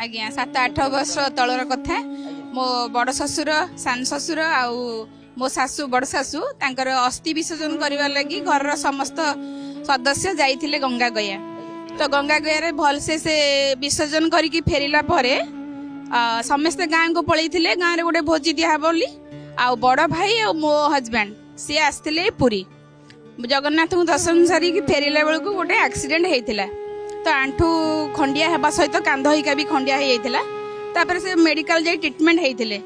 आज्ञा 7-8 वर्ष तलर कथा मो बड़ ससुर सान ससुर आउ मो सासू बड़ सासू तांकर अस्थि विसर्जन करने लगी घर समस्त सदस्य जाइथिले गंगा गया। तो गंगा गया रे भल से विसर्जन करिकी फेरिला परे समस्ते गाँ को पलैथिले। गाँ रे गोटे भोजी दिया बोली आउ बड़ भाई और मो हजबैंड सी आसते पुरी जगन्नाथ को दर्शन सारिकी फेरिला बेलू गोटे एक्सीडेंट होता। तो आंठू खंडिया हेबा सहित कांध होइका भी खंडिया हो जाइथिला। तापर से मेडिकल जाई ट्रीटमेंट होइथिले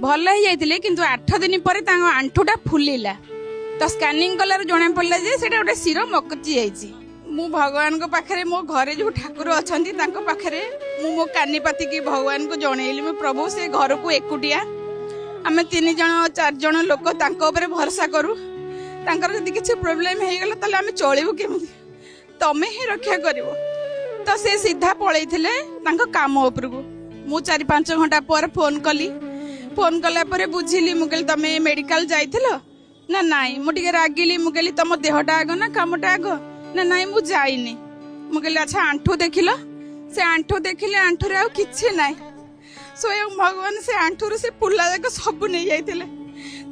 भल हो जाइथिले किंतु 8 दिन पर तांको आंठूटा फुलिला। तो स्कानिंग कलार जणा पड़ला जे सेटा गोटे शिर मकची जाइछि। मु भगवान को पाखरे मो घरे जो ठाकुर अछंती तांको पाखरे मो कानीपाती की भगवान को जणैली मो प्रभु से घर को एकुटिया आमे 3 जण 4 जण लोक तांको ऊपर भरोसा करू। तांकर जदि किछि प्रॉब्लम हे गेला तले आमे चलिबु केमति तमे ही रक्षा करिवो। तो से सीधा पळैथिले तांको काम ऊपर को मु 4-5 घंटा पर फोन कली। फोन कला पर बुझिली मु कहली तमे मेडिकल जाइथिलो ना नाई मु टिके रागिली मु कहली तम देहटा आगो ना कामटा आगो ना नाई मु जाइनी। मु कहली अच्छा आंठू देखिलो से आंठू देखिले आंठू रे आ किछि नाई स्वयं भगवान से आंठू रे से पुल्ला जाक सब नै जाइथिले।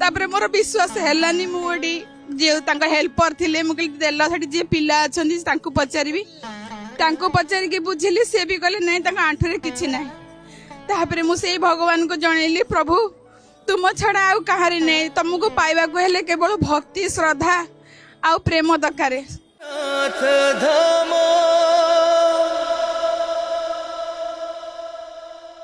तापर मोर विश्वास हेलानी मु ओडी जे तांका हेल्पर थिले मु कहली देला सेठी जे पिला अछंती तांको पचारिबी तांको पचारि के बुझिली से भी कहले नै तांका आंठू रे किछि नाई। तापर मु से भगवान को जणैली प्रभु तुम छड़ा आउ कहारी नै तुमको पाइबा को हेले केवल भक्ति श्रद्धा आउ प्रेम दरकार।